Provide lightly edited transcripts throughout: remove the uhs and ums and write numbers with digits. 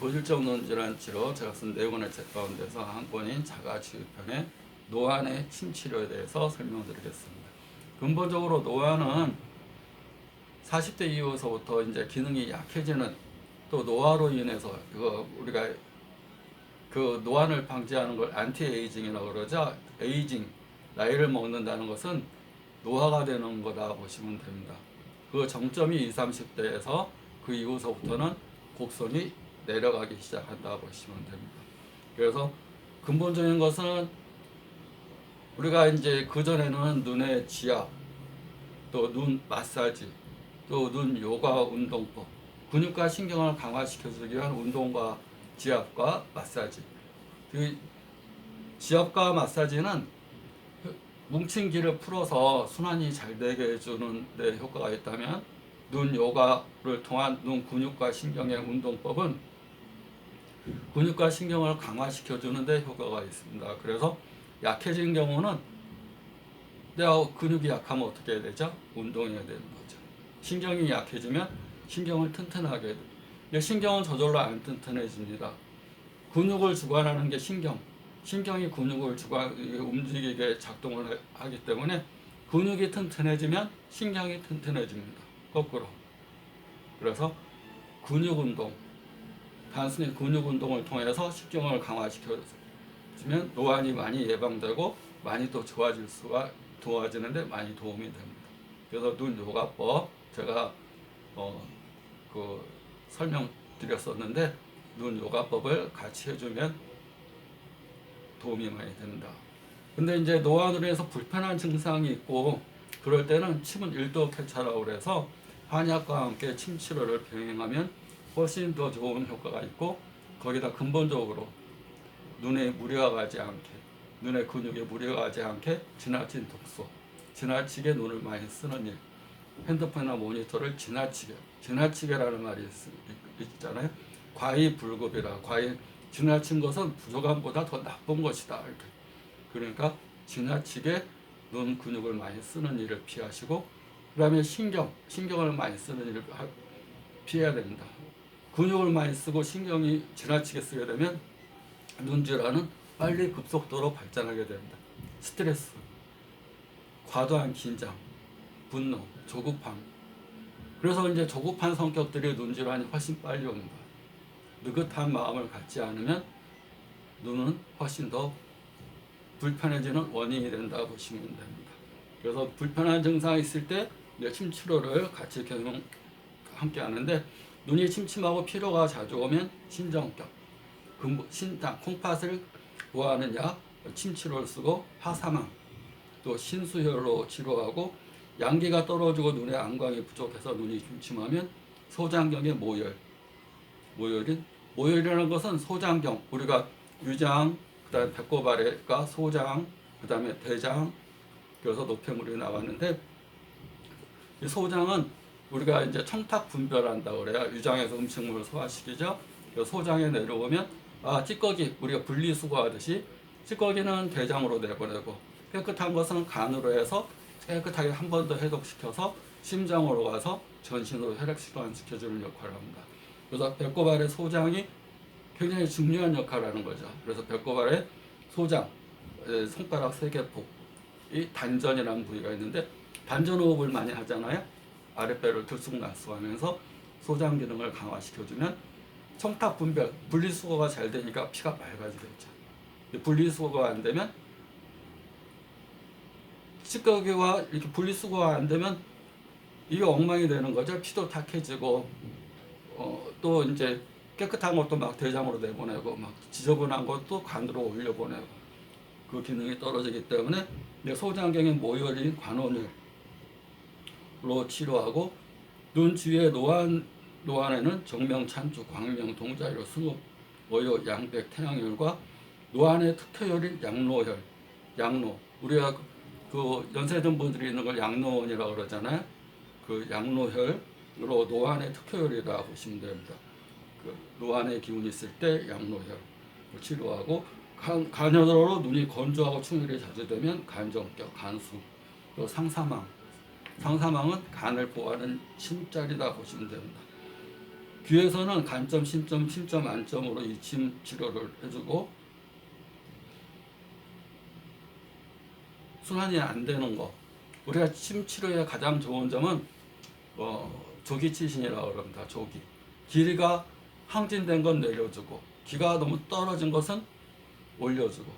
고질적 논질환 치료 제가 쓴 4권의 책 가운데서 한 권인 자가치유편의 노안의 침치료에 대해서 설명드리겠습니다. 근본적으로 노안은 40대 이후서부터 이제 기능이 약해지는, 또 노화로 인해서 우리가 그 노안을 방지하는 걸 안티에이징이라고 그러죠. 에이징, 나이를 먹는다는 것은 노화가 되는 거다 보시면 됩니다. 그 정점이 20, 30대에서 그 이후서부터는 곡선이 내려가기 시작한다 보시면 됩니다. 그래서 근본적인 것은 우리가 이제 그전에는 눈의 지압, 또 눈 마사지, 또 눈 요가 운동법, 근육과 신경을 강화시켜주기 위한 운동과 지압과 마사지. 그 지압과 마사지는 뭉친 기를 풀어서 순환이 잘 되게 해주는 데 효과가 있다면, 눈 요가를 통한 눈 근육과 신경의 운동법은 근육과 신경을 강화시켜주는 데 효과가 있습니다. 그래서 약해진 경우는, 내가 근육이 약하면 어떻게 해야 되죠? 운동해야 되는 거죠. 신경이 약해지면 신경을 튼튼하게 해야 돼요. 신경은 저절로 안 튼튼해집니다. 근육을 주관하는 게 신경이 근육을 움직이게 작동을 하기 때문에 근육이 튼튼해지면 신경이 튼튼해집니다. 거꾸로. 그래서 근육 운동, 단순히 근육 운동을 통해서 신경을 강화시켜주면 노안이 많이 예방되고 많이 또 좋아지는데 많이 도움이 됩니다. 그래서 눈 요가법 제가 설명드렸었는데, 눈 요가법을 같이 해주면 도움이 많이 됩니다. 근데 이제 노안으로 해서 불편한 증상이 있고, 그럴 때는 침은 일도캐차라고 해서 한약과 함께 침 치료를 병행하면 훨씬 더 좋은 효과가 있고, 거기다 근본적으로 눈에 무리가 가지 않게, 눈의 근육에 무리가 가지 않게 지나친 독소, 지나치게 눈을 많이 쓰는 일, 핸드폰이나 모니터를 지나치게라는 말이 있잖아요. 과이불급이라, 지나친 것은 부족함보다 더 나쁜 것이다. 이렇게. 그러니까 지나치게 눈 근육을 많이 쓰는 일을 피하시고, 그 다음에 신경을 많이 쓰는 일을 피해야 됩니다. 근육을 많이 쓰고 신경이 지나치게 쓰게 되면 눈질환은 빨리 급속도로 발전하게 됩니다. 스트레스, 과도한 긴장, 분노, 조급함. 그래서 이제 조급한 성격들이 눈질환이 훨씬 빨리 옵니다. 느긋한 마음을 갖지 않으면 눈은 훨씬 더 불편해지는 원인이 된다고 보시면 됩니다. 그래서 불편한 증상이 있을 때 침 치료를 같이 함께 하는데, 눈이 침침하고 피로가 자주 오면 신정격, 신당, 콩팥을 보호하는 약, 침 치료를 쓰고, 화사망, 또 신수혈로 치료하고, 양기가 떨어지고 눈의 안광이 부족해서 눈이 침침하면 소장경의 모혈이라는 것은 소장경, 우리가 유장, 그다음에 배꼽 아래가 소장, 그다음에 대장, 그래서 노폐물이 나왔는데, 이 소장은 우리가 이제 청탁 분별한다고 그래요. 유장에서 음식물을 소화시키죠. 소장에 내려오면 찌꺼기, 우리가 분리수거하듯이 찌꺼기는 대장으로 내보내고, 깨끗한 것은 간으로 해서 깨끗하게 한 번 더 해독시켜서 심장으로 가서 전신으로 혈액순환시켜주는 역할을 합니다. 그래서 배꼽 아래 소장이 굉장히 중요한 역할을 하는 거죠. 그래서 배꼽 아래 소장, 손가락 세개폭, 이 단전이라는 부위가 있는데, 단전호흡을 많이 하잖아요. 아랫배를 들쑥날쑥하면서 소장 기능을 강화시켜주면 청탁 분별, 분리수거가 잘 되니까 피가 맑아지겠죠. 분리수거가 안 되면, 찌꺼기와 이렇게 분리수거가 안 되면 이게 엉망이 되는 거죠. 피도 탁해지고, 또 이제 깨끗한 것도 막 대장으로 내보내고, 막 지저분한 것도 간으로 올려보내고, 그 기능이 떨어지기 때문에 소장경의 모혈인 관원혈로 치료하고, 눈 주위의 노안에는 정명, 찬주, 광명, 동자혈, 승흡, 오요, 양백, 태양혈과 노안의 특효혈인 양노, 우리가 그 연세든 분들이 있는 걸 양노원이라고 그러잖아요. 그 양노혈로 노안의 특효혈이라고 보시면 됩니다. 그 노안의 기운이 있을 때 양노혈을 치료하고, 간염으로 눈이 건조하고 충혈이 자주 되면 간정격, 간수, 또 상사망은 간을 보호하는 침자리다 보시면 됩니다. 귀에서는 간점, 신점, 심점, 안점으로 이 침 치료를 해주고 순환이 안 되는 거. 우리가 침 치료의 가장 좋은 점은 조기치신이라고 합니다. 조기. 길이가 항진된 건 내려주고 기가 너무 떨어진 것은 올려주고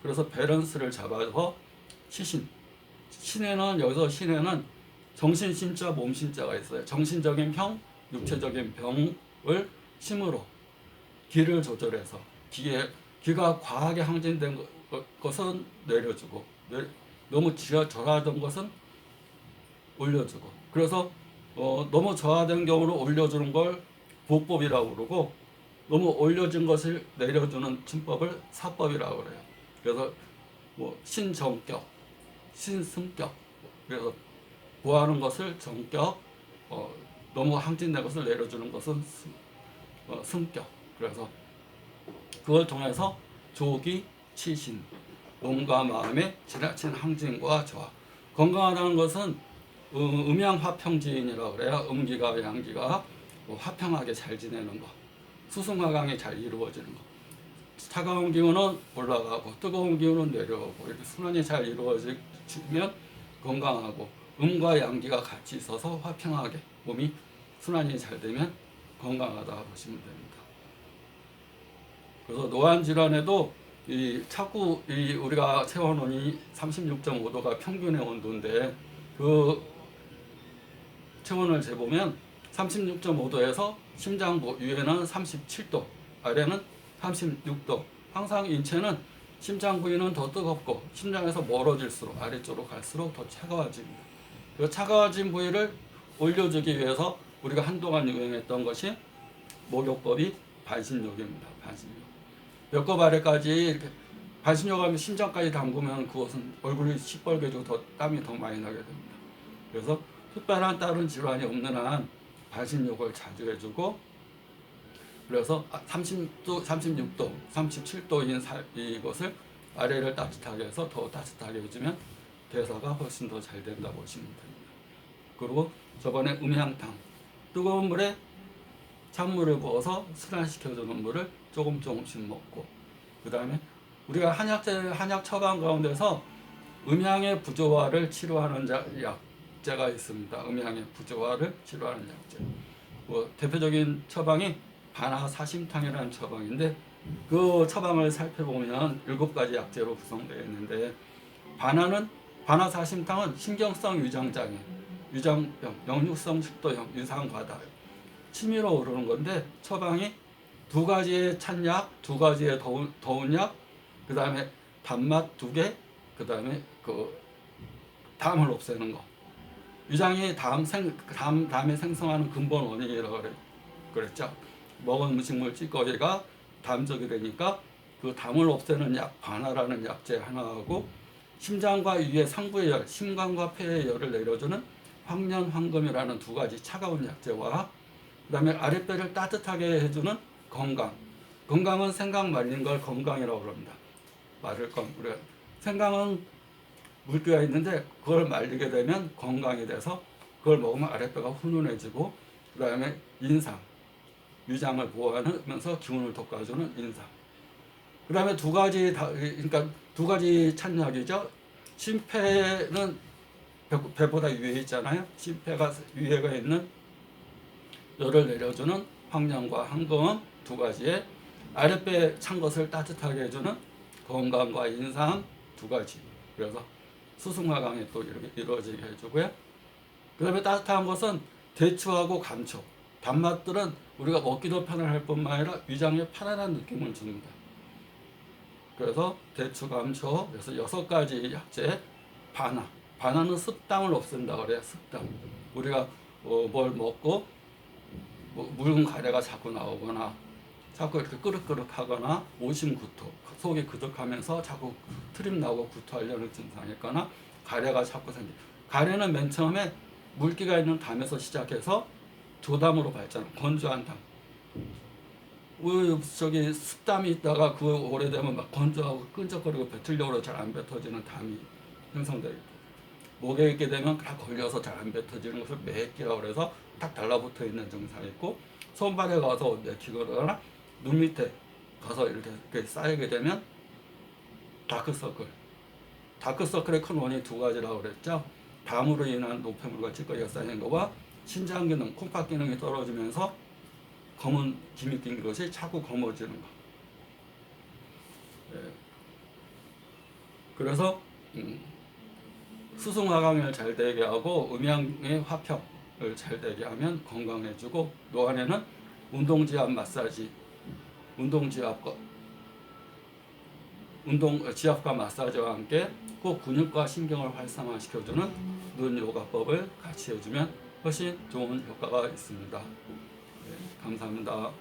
그래서 밸런스를 잡아서 치신. 여기서 신에는 정신신자, 몸신자가 있어요. 정신적인 평, 육체적인 병을 심으로 기를 조절해서 기가 과하게 항진된 것은 내려주고 너무 저하된 것은 올려주고 그래서 너무 저하된 경우로 올려주는 걸 보법이라고 그러고 너무 올려진 것을 내려주는 침법을 사법이라고 그래요. 그래서 신정격, 신승격 그래서 구하는 것을 정격, 너무 항진된 것을 내려주는 것은 승격. 그래서 그걸 통해서 조기, 치신, 몸과 마음의 지나친 항진과 저하. 건강하다는 것은 음양화평지인이라고 그래요. 음기가 양기가 화평하게 잘 지내는 것. 수승화강이 잘 이루어지는 것. 차가운 기운은 올라가고 뜨거운 기운은 내려오고 이렇게 순환이 잘 이루어지면 건강하고 음과 양기가 같이 있어서 화평하게 몸이 순환이 잘 되면 건강하다 보시면 됩니다. 그래서 노안 질환에도 자꾸 우리가 체온이 36.5도가 평균의 온도인데 그 체온을 재보면 36.5도에서 심장부 위에는 37도, 아래는 36도. 항상 인체는 심장 부위는 더 뜨겁고 심장에서 멀어질수록 아래쪽으로 갈수록 더 차가워집니다. 그 차가워진 부위를 올려주기 위해서 우리가 한동안 유행했던 것이 목욕법이 반신욕입니다. 반신욕. 배꼽 아래까지 이렇게 반신욕하면 심장까지 담그면 그것은 얼굴이 시뻘개지고 땀이 더 많이 나게 됩니다. 그래서 특별한 다른 질환이 없는 한 반신욕을 자주 해주고 그래서 30도, 36도, 37도인 이것을 아래를 따뜻하게 해서 더 따뜻하게 해주면 대사가 훨씬 더 잘 된다고 보시면 됩니다. 그리고 저번에 음향탕 뜨거운 물에 찬물을 부어서 순환시켜주는 물을 조금씩 먹고 그 다음에 우리가 한약 처방 가운데서 음향의 부조화를 치료하는 약제가 있습니다. 음향의 부조화를 치료하는 약제. 대표적인 처방이 반하사심탕이라는 처방인데 그 처방을 살펴보면 7가지 약제로 구성되어 있는데 반하사심탕은 신경성 위장장애, 위장병, 역류성 식도염, 유상과다 치밀어 오르는 건데 처방이 2가지의 찬약, 2가지의 더운 약, 그 다음에 단맛 2개, 그 다음에 담을 없애는 거. 위장이 담에 생성하는 근본 원인이라고 그랬죠. 먹은 음식물 찌꺼기가 담적이 되니까 그 담을 없애는 약, 반하라는 약제 하나하고 심장과 위의 상부의 열, 심관과 폐의 열을 내려주는 황련, 황금이라는 2가지 차가운 약제와 그 다음에 아랫배를 따뜻하게 해주는 건강. 건강은 생강 말린 걸 건강이라고 합니다. 우리가 생강은 물기가 있는데 그걸 말리게 되면 건강이 돼서 그걸 먹으면 아랫배가 훈훈해지고 그 다음에 인상, 위장을 보호하면서 기운을 돋궈주는 인상. 그 다음에 2가지 찬약이죠. 심폐는 배보다 위에 있잖아요. 심폐가 위에가 있는 열을 내려주는 황련과 황금은 2가지에 아랫배 찬 것을 따뜻하게 해주는 건강과 인상 2가지. 그래서 수승화강이 또 이렇게 이루어지게 해주고요. 그 다음에 따뜻한 것은 대추하고 감초. 단맛들은 우리가 먹기도 편안할 뿐만 아니라 위장에 편안한 느낌을 줍니다. 그래서 대추, 감초, 그래서 6가지 약재, 반하는 습담을 없앤다 그래요. 습담. 우리가 뭘 먹고 묽은 가래가 자꾸 나오거나 자꾸 이렇게 끄덕끄덕하거나 오심구토, 속이 그득하면서 자꾸 트림 나고 구토하려는 증상이 있거나 가래가 자꾸 가래는 맨 처음에 물기가 있는 담에서 시작해서 조담으로 발전, 건조한 담. 습담이 있다가 그 오래되면 막 건조하고 끈적거리고 뱉으려고 잘 안 뱉어지는 담이 형성되고 목에 있게 되면 다 걸려서 잘 안 뱉어지는 것을 매기라고 해서 딱 달라붙어 있는 증상이 있고 손발에 가서 내키거나 눈 밑에 가서 이렇게 쌓이게 되면 다크서클. 다크서클의 큰 원인이 두 가지라고 그랬죠. 담으로 인한 노폐물과 찌꺼기가 쌓이는 것과 신장 기능, 콩팥 기능이 떨어지면서 검은 기미 낀 것이 자꾸 검어지는 것. 예. 그래서 수승화강을 잘 되게 하고 음양의 화평을 잘 되게 하면 건강해지고, 노안에는 운동지압 마사지, 지압과 마사지와 함께 꼭 근육과 신경을 활성화시켜주는 눈 요가법을 같이 해주면 훨씬 좋은 효과가 있습니다. 네, 감사합니다.